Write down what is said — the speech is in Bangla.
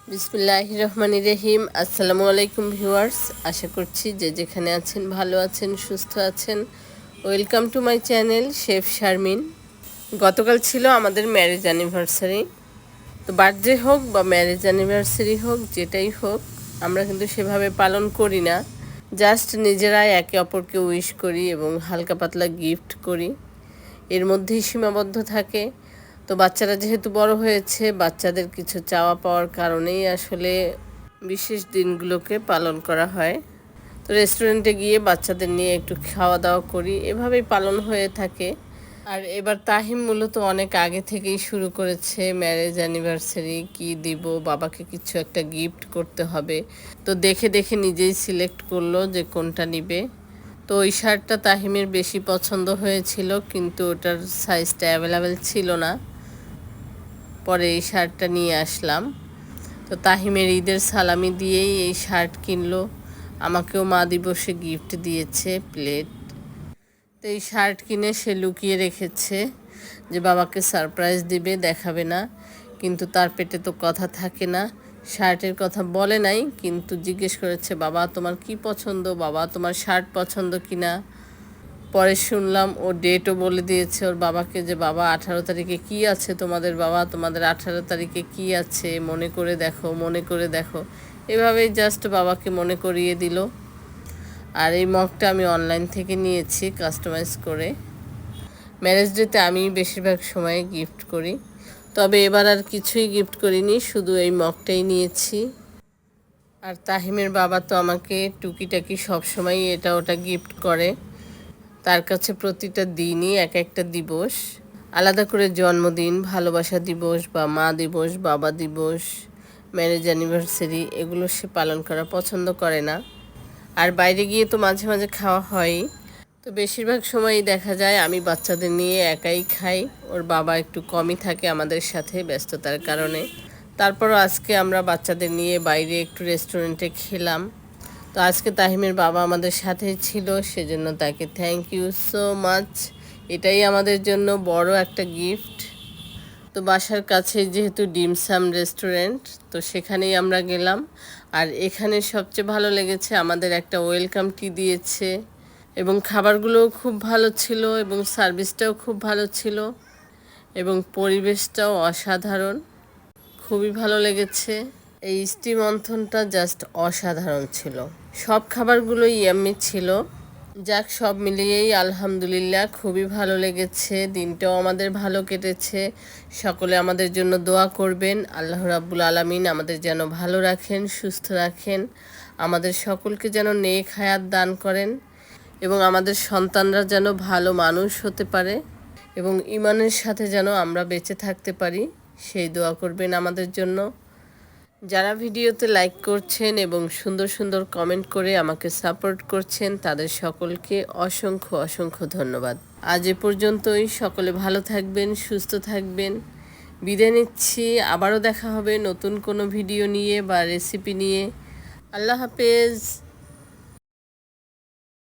বিসমিল্লাহির রহমানির রহিম। আসসালামু আলাইকুম ভিউয়ার্স, আশা করছি যে যেখানে আছেন ভালো আছেন, সুস্থ আছেন। Welcome to my channel chef Sharmin. গতকাল ছিল আমাদের ম্যারেজ অ্যানিভার্সারি। তো বার্থডে হোক বা ম্যারেজ অ্যানিভার্সারি হোক, যেটাই হোক, আমরা কিন্তু সেভাবে পালন করি না। জাস্ট নিজেরাই একে অপরকে উইশ করি এবং হালকা পাতলা গিফট করি, এর মধ্যেই সীমাবদ্ধ থাকে। তো বাচ্চারা যেহেতু বড় হয়েছে, বাচ্চাদের কিছু চাওয়া পাওয়ার কারণেই আসলে বিশেষ দিনগুলোকে পালন করা হয়। তো রেস্টুরেন্টে গিয়ে বাচ্চাদের নিয়ে একটু খাওয়া দাওয়া করি, এভাবেই পালন হয়ে থাকে। আর এবার তাহিম মূলত অনেক আগে থেকেই শুরু করেছে ম্যারেজ অ্যানিভার্সারি কি দিব, বাবাকে কিছু একটা গিফট করতে হবে। তো দেখে দেখে নিজেই সিলেক্ট করলো যে কোনটা নিবে। তো ওই শার্টটা তাহিমের বেশি পছন্দ হয়েছিল, কিন্তু ওটার সাইজটা অ্যাভেলেবেল ছিল না। পরে এই শার্টটা নিয়ে আসলাম। তো তাহিমের ঈদের সালামি দিয়েই এই শার্ট কিনলো। আমাকেও মা দিবসে গিফট দিয়েছে প্লেট। তো এই শার্ট কিনে সে লুকিয়ে রেখেছে যে বাবাকে সারপ্রাইজ দিবে, দেখাবে না। কিন্তু তার পেটে তো কথা থাকে না, শার্টের কথা বলে নাই, কিন্তু জিজ্ঞেস করেছে বাবা তোমার কি পছন্দ, বাবা তোমার শার্ট পছন্দ কিনা। পরে শুনলাম ও ডেটও বলে দিয়েছে ওর বাবাকে যে বাবা 18 তারিখে কি আছে তোমাদের, বাবা তোমাদের 18 তারিখে কি আছে, মনে করে দেখো, মনে করে দেখো। এভাবেই জাস্ট বাবাকে মনে করিয়ে দিল। আর এই মগটা আমি অনলাইন থেকে নিয়েছি কাস্টমাইজ করে। ম্যারেজ ডেতে আমি বেশিরভাগ সময় গিফট করি, তবে এবার আর কিছুই গিফট করিনি, শুধু এই মগটাই নিয়েছি। আর তাহিমের বাবা তো আমাকে টুকিটাকি সবসময় এটা ওটা গিফট করে। তার কাছে প্রতিটা দিনই এক একটা দিবস। আলাদা করে জন্মদিন, ভালোবাসা দিবস বা মা দিবস, বাবা দিবস, ম্যারেজ অ্যানিভার্সারি এগুলো সে পালন করা পছন্দ করে না। আর বাইরে গিয়ে তো মাঝে মাঝে খাওয়া হয়। তো বেশিরভাগ সময়ই দেখা যায় আমি বাচ্চাদের নিয়ে একাই খাই, ওর বাবা একটু কমই থাকে আমাদের সাথে ব্যস্ততার কারণে। তারপরও আজকে আমরা বাচ্চাদের নিয়ে বাইরে একটু রেস্টুরেন্টে খেলাম। তো আজকে তাহিমের বাবা আমাদের সাথেই ছিল, সেজন্য তাকে থ্যাংক ইউ সো মাচ। এটাই আমাদের জন্য বড় একটা গিফট। তো বাসার কাছে যেহেতু ডিমসাম রেস্টুরেন্ট, তো সেখানেই আমরা গেলাম। আর এখানে সবচেয়ে ভালো লেগেছে আমাদের একটা ওয়েলকাম টি দিয়েছে, এবং খাবারগুলোও খুব ভালো ছিল এবং সার্ভিসটাও খুব ভালো ছিল এবং পরিবেশটাও অসাধারণ, খুবই ভালো লেগেছে। এই স্টিম অন্থনটা জাস্ট অসাধারণ ছিল। সব খাবারগুলোই ইয়াম্মি ছিল। যাক, সব মিলিয়েই আলহামদুলিল্লাহ খুবই ভালো লেগেছে। দিনটাও আমাদের ভালো কেটেছে। সকলে আমাদের জন্য দোয়া করবেন, আল্লাহ রাব্বুল আলামিন আমাদের যেন ভালো রাখেন, সুস্থ রাখেন, আমাদের সকলকে যেন নেক হায়াত দান করেন এবং আমাদের সন্তানরা যেন ভালো মানুষ হতে পারে এবং ঈমানের সাথে যেন আমরা বেঁচে থাকতে পারি, সেই দোয়া করবেন আমাদের জন্য। যারা ভিডিওতে লাইক করছেন এবং সুন্দর সুন্দর কমেন্ট করে আমাকে সাপোর্ট করছেন, তাদের সকলকে অসংখ্য অসংখ্য ধন্যবাদ। আজ এ পর্যন্তই। সকলে ভালো থাকবেন, সুস্থ থাকবেন। বিদায় নিচ্ছি। আবারও দেখা হবে নতুন কোনো ভিডিও নিয়ে বা রেসিপি নিয়ে। আল্লাহ হাফেজ।